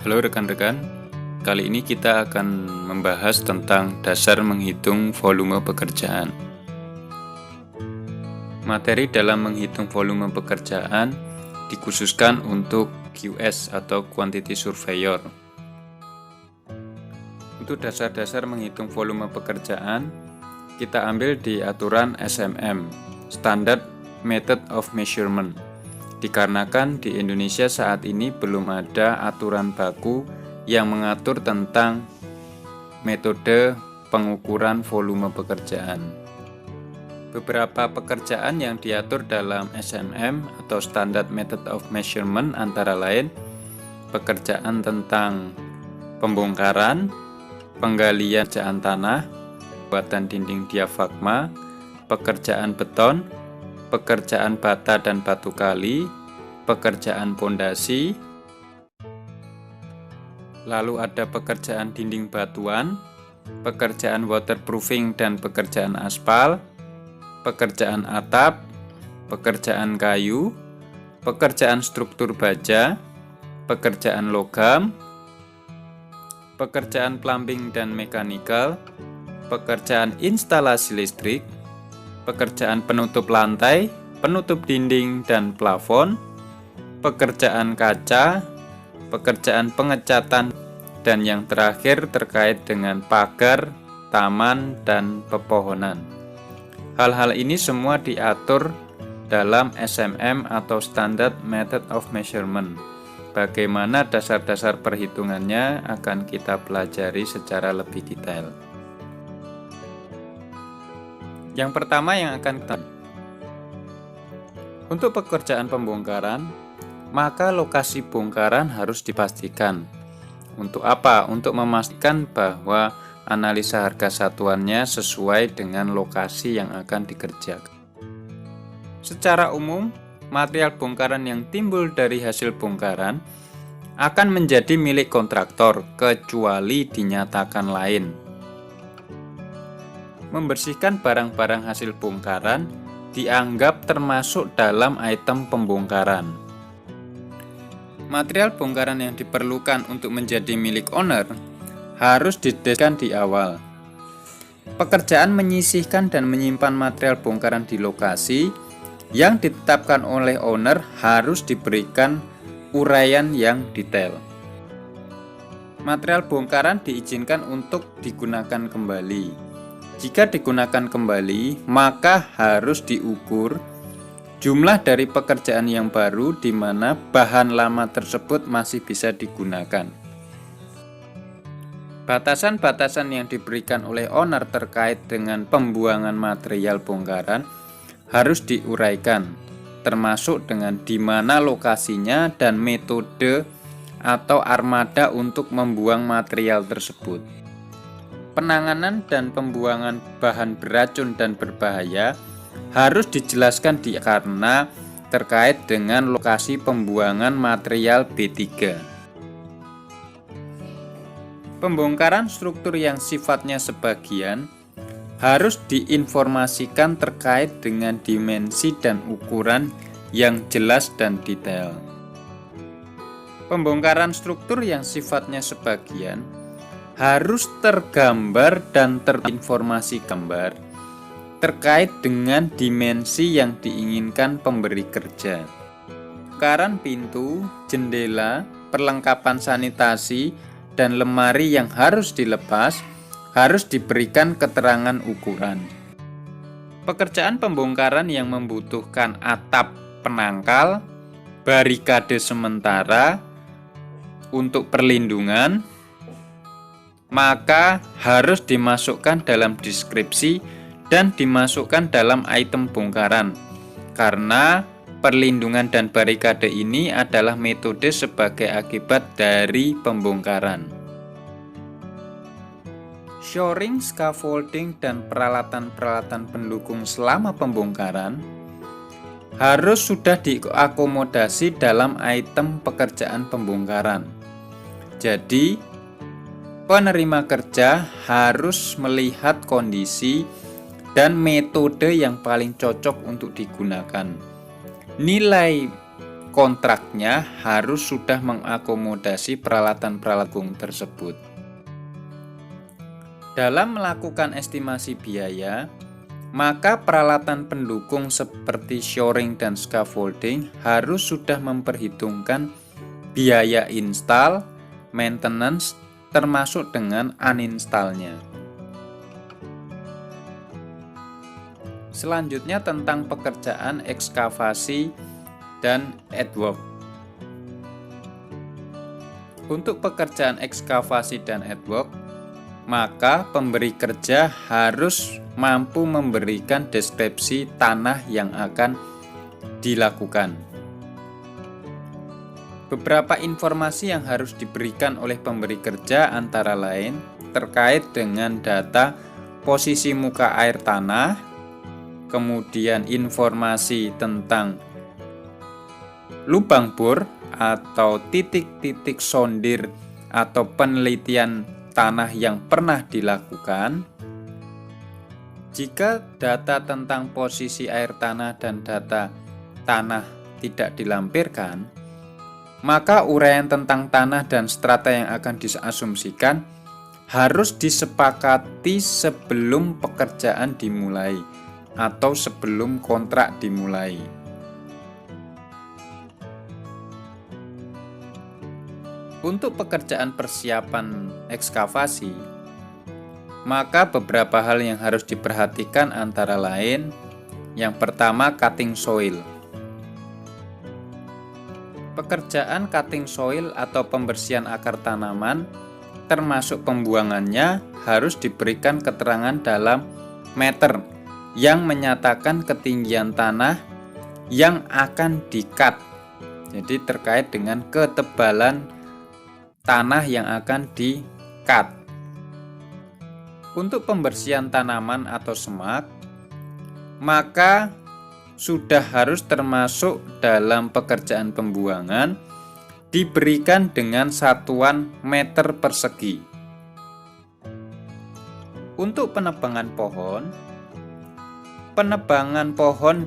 Halo rekan-rekan, kali ini kita akan membahas tentang dasar menghitung volume pekerjaan. Materi dalam menghitung volume pekerjaan dikhususkan untuk QS atau Quantity Surveyor. Untuk dasar-dasar menghitung volume pekerjaan, kita ambil di aturan SMM, Standard Method of Measurement. Dikarenakan di Indonesia saat ini belum ada aturan baku yang mengatur tentang metode pengukuran volume pekerjaan. Beberapa pekerjaan yang diatur dalam SMM atau Standard Method of Measurement antara lain pekerjaan tentang pembongkaran, penggalian pekerjaan tanah, pembuatan dinding diafragma, pekerjaan beton, pekerjaan bata dan batu kali, pekerjaan pondasi, lalu ada pekerjaan dinding batuan, pekerjaan waterproofing dan pekerjaan aspal, pekerjaan atap, pekerjaan kayu, pekerjaan struktur baja, pekerjaan logam, pekerjaan plumbing dan mechanical, pekerjaan instalasi listrik, pekerjaan penutup lantai, penutup dinding dan plafon, pekerjaan kaca, pekerjaan pengecatan, dan yang terakhir terkait dengan pagar, taman, dan pepohonan. Hal-hal ini semua diatur dalam SMM atau Standard Method of Measurement. Bagaimana dasar-dasar perhitungannya akan kita pelajari secara lebih detail. Yang pertama yang akan kita untuk pekerjaan pembongkaran, maka lokasi bongkaran harus dipastikan. Untuk apa? Untuk memastikan bahwa analisa harga satuannya sesuai dengan lokasi yang akan dikerjakan. Secara umum, material bongkaran yang timbul dari hasil bongkaran akan menjadi milik kontraktor kecuali dinyatakan lain. Membersihkan barang-barang hasil bongkaran dianggap termasuk dalam item pembongkaran. Material bongkaran yang diperlukan untuk menjadi milik owner harus dideskripsikan di awal. Pekerjaan menyisihkan dan menyimpan material bongkaran di lokasi yang ditetapkan oleh owner harus diberikan uraian yang detail. Material bongkaran diizinkan untuk digunakan kembali. Jika digunakan kembali, maka harus diukur jumlah dari pekerjaan yang baru di mana bahan lama tersebut masih bisa digunakan. Batasan-batasan yang diberikan oleh owner terkait dengan pembuangan material bongkaran harus diuraikan, termasuk dengan di mana lokasinya dan metode atau armada untuk membuang material tersebut. Penanganan dan pembuangan bahan beracun dan berbahaya harus dijelaskan karena terkait dengan lokasi pembuangan material B3. Pembongkaran struktur yang sifatnya sebagian harus diinformasikan terkait dengan dimensi dan ukuran yang jelas dan detail. Pembongkaran struktur yang sifatnya sebagian harus tergambar dan terinformasi gambar terkait dengan dimensi yang diinginkan pemberi kerja. Bongkaran pintu, jendela, perlengkapan sanitasi, dan lemari yang harus dilepas harus diberikan keterangan ukuran. Pekerjaan pembongkaran yang membutuhkan atap penangkal, barikade sementara untuk perlindungan, maka harus dimasukkan dalam deskripsi dan dimasukkan dalam item bongkaran, karena perlindungan dan barikade ini adalah metode sebagai akibat dari pembongkaran. Shoring, scaffolding, dan peralatan-peralatan pendukung selama pembongkaran harus sudah diakomodasi dalam item pekerjaan pembongkaran. Jadi, penerima kerja harus melihat kondisi dan metode yang paling cocok untuk digunakan. Nilai kontraknya harus sudah mengakomodasi peralatan-peralatan tersebut. Dalam melakukan estimasi biaya, maka peralatan pendukung seperti shoring dan scaffolding harus sudah memperhitungkan biaya install, maintenance, termasuk dengan uninstallnya. Selanjutnya tentang pekerjaan ekskavasi dan earthwork. Untuk pekerjaan ekskavasi dan earthwork, maka pemberi kerja harus mampu memberikan deskripsi tanah yang akan dilakukan. Beberapa informasi yang harus diberikan oleh pemberi kerja antara lain terkait dengan data posisi muka air tanah, kemudian informasi tentang lubang bor atau titik-titik sondir atau penelitian tanah yang pernah dilakukan. Jika data tentang posisi air tanah dan data tanah tidak dilampirkan, maka uraian tentang tanah dan strata yang akan diasumsikan harus disepakati sebelum pekerjaan dimulai atau sebelum kontrak dimulai. Untuk pekerjaan persiapan ekskavasi, maka beberapa hal yang harus diperhatikan antara lain, yang pertama cutting soil. Pekerjaan cutting soil atau pembersihan akar tanaman termasuk pembuangannya harus diberikan keterangan dalam meter yang menyatakan ketinggian tanah yang akan di-cut. Jadi terkait dengan ketebalan tanah yang akan di-cut. Untuk pembersihan tanaman atau semak, maka sudah harus termasuk dalam pekerjaan pembuangan diberikan dengan satuan meter persegi. Untuk penebangan pohon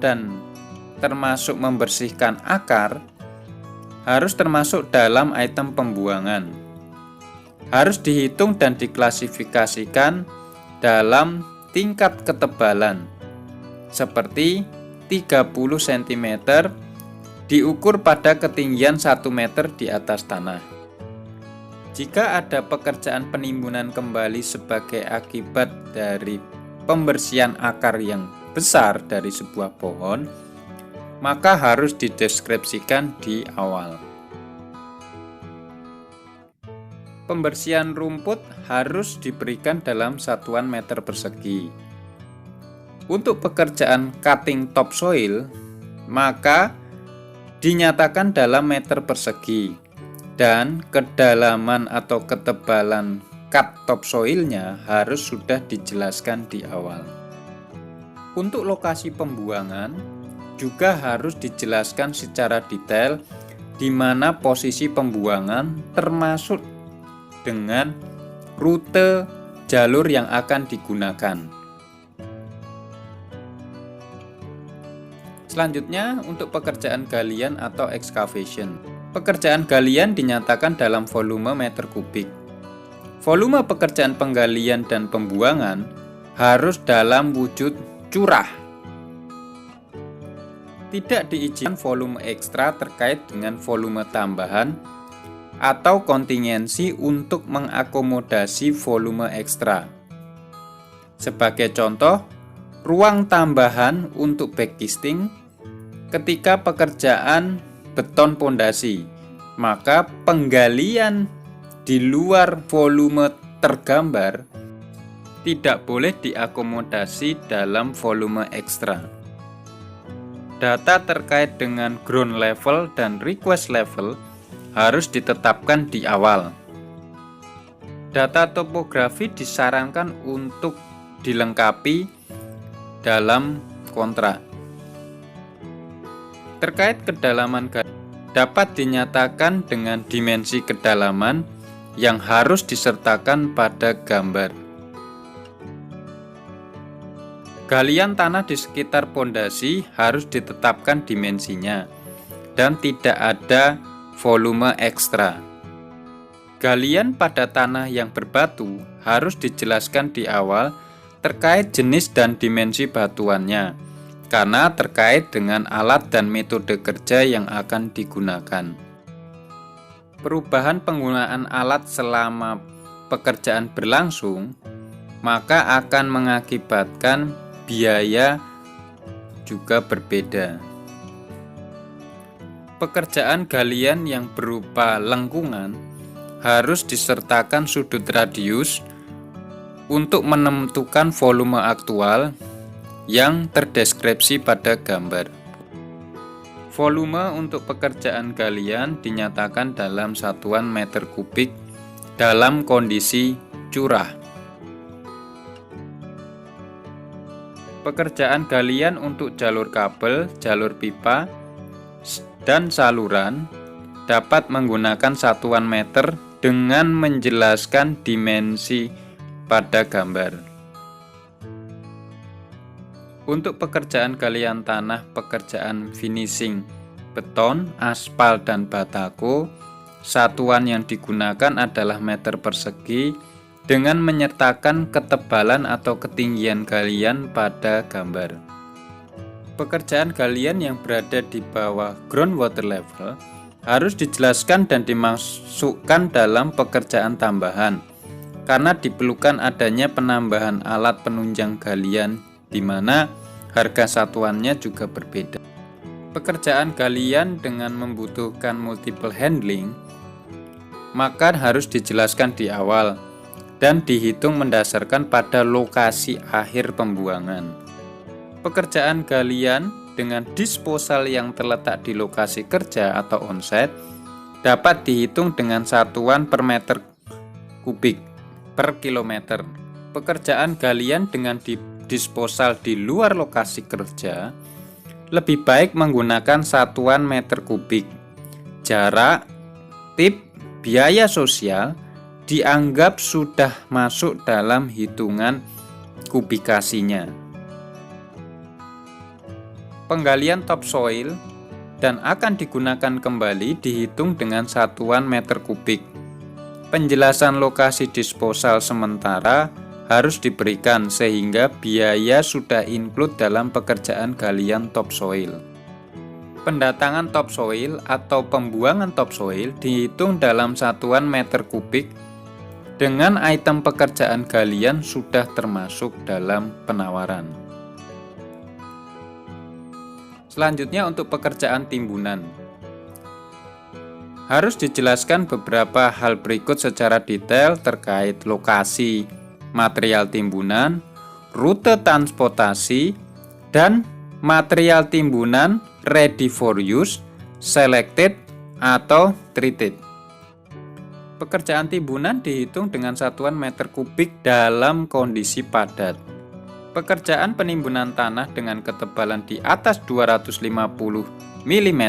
dan termasuk membersihkan akar harus termasuk dalam item pembuangan. Harus dihitung dan diklasifikasikan dalam tingkat ketebalan seperti 30 cm diukur pada ketinggian 1 meter di atas tanah. Jika ada pekerjaan penimbunan kembali sebagai akibat dari pembersihan akar yang besar dari sebuah pohon, maka harus dideskripsikan di awal. Pembersihan rumput harus diberikan dalam satuan meter persegi. Untuk pekerjaan cutting topsoil, maka dinyatakan dalam meter persegi dan kedalaman atau ketebalan cut topsoilnya harus sudah dijelaskan di awal. Untuk lokasi pembuangan juga harus dijelaskan secara detail di mana posisi pembuangan termasuk dengan rute jalur yang akan digunakan. Selanjutnya untuk pekerjaan galian atau excavation. Pekerjaan galian dinyatakan dalam volume meter kubik. Volume pekerjaan penggalian dan pembuangan harus dalam wujud curah. Tidak diizinkan volume ekstra terkait dengan volume tambahan atau kontingensi untuk mengakomodasi volume ekstra. Sebagai contoh, ruang tambahan untuk backcasting ketika pekerjaan beton pondasi, maka penggalian di luar volume tergambar tidak boleh diakomodasi dalam volume ekstra. Data terkait dengan ground level dan request level harus ditetapkan di awal. Data topografi disarankan untuk dilengkapi dalam kontrak. Terkait kedalaman dapat dinyatakan dengan dimensi kedalaman yang harus disertakan pada gambar. Galian tanah di sekitar pondasi harus ditetapkan dimensinya dan tidak ada volume ekstra. Galian pada tanah yang berbatu harus dijelaskan di awal terkait jenis dan dimensi batuannya, karena terkait dengan alat dan metode kerja yang akan digunakan. Perubahan penggunaan alat selama pekerjaan berlangsung, maka akan mengakibatkan biaya juga berbeda. Pekerjaan galian yang berupa lengkungan harus disertakan sudut radius untuk menentukan volume aktual yang terdeskripsi pada gambar. Volume untuk pekerjaan galian dinyatakan dalam satuan meter kubik dalam kondisi curah. Pekerjaan galian untuk jalur kabel, jalur pipa, dan saluran dapat menggunakan satuan meter dengan menjelaskan dimensi pada gambar. Untuk pekerjaan galian tanah, pekerjaan finishing beton, aspal, dan batako, satuan yang digunakan adalah meter persegi dengan menyertakan ketebalan atau ketinggian galian pada gambar. Pekerjaan galian yang berada di bawah groundwater level harus dijelaskan dan dimasukkan dalam pekerjaan tambahan, karena diperlukan adanya penambahan alat penunjang galian di mana harga satuannya juga berbeda. Pekerjaan galian dengan membutuhkan multiple handling, maka harus dijelaskan di awal dan dihitung mendasarkan pada lokasi akhir pembuangan. Pekerjaan galian dengan disposal yang terletak di lokasi kerja atau onsite dapat dihitung dengan satuan per meter kubik per kilometer. Pekerjaan galian dengan disposal di luar lokasi kerja lebih baik menggunakan satuan meter kubik. Jarak, tip, biaya sosial dianggap sudah masuk dalam hitungan kubikasinya. Penggalian topsoil dan akan digunakan kembali dihitung dengan satuan meter kubik. Penjelasan lokasi disposal sementara harus diberikan sehingga biaya sudah include dalam pekerjaan galian topsoil. Pendatangan topsoil atau pembuangan topsoil dihitung dalam satuan meter kubik dengan item pekerjaan galian sudah termasuk dalam penawaran. Selanjutnya untuk pekerjaan timbunan. Harus dijelaskan beberapa hal berikut secara detail terkait lokasi material timbunan, rute transportasi, dan material timbunan ready for use, selected, atau treated. Pekerjaan timbunan dihitung dengan satuan meter kubik dalam kondisi padat. Pekerjaan penimbunan tanah dengan ketebalan di atas 250 mm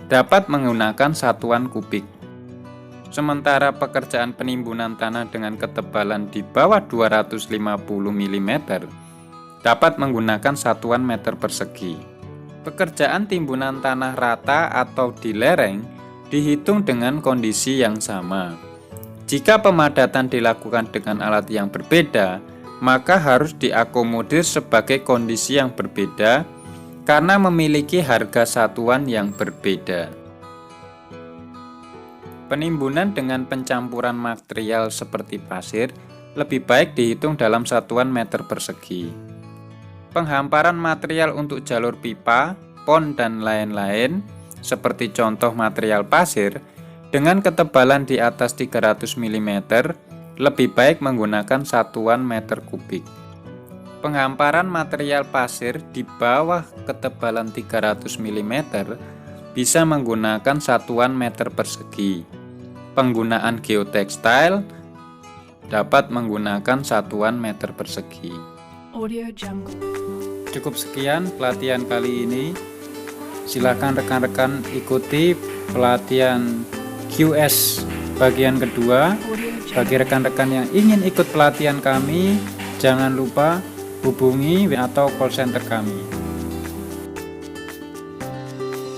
dapat menggunakan satuan kubik. Sementara pekerjaan penimbunan tanah dengan ketebalan di bawah 250 mm dapat menggunakan satuan meter persegi. Pekerjaan timbunan tanah rata atau di lereng dihitung dengan kondisi yang sama. Jika pemadatan dilakukan dengan alat yang berbeda, maka harus diakomodir sebagai kondisi yang berbeda karena memiliki harga satuan yang berbeda. Penimbunan dengan pencampuran material seperti pasir lebih baik dihitung dalam satuan meter persegi. Penghamparan material untuk jalur pipa, pon, dan lain-lain, seperti contoh material pasir, dengan ketebalan di atas 300 mm, lebih baik menggunakan satuan meter kubik. Penghamparan material pasir di bawah ketebalan 300 mm bisa menggunakan satuan meter persegi. Penggunaan geotekstil dapat menggunakan satuan meter persegi. Cukup sekian pelatihan kali ini. Silakan rekan-rekan ikuti pelatihan QS bagian kedua. Bagi rekan-rekan yang ingin ikut pelatihan kami, jangan lupa hubungi atau call center kami.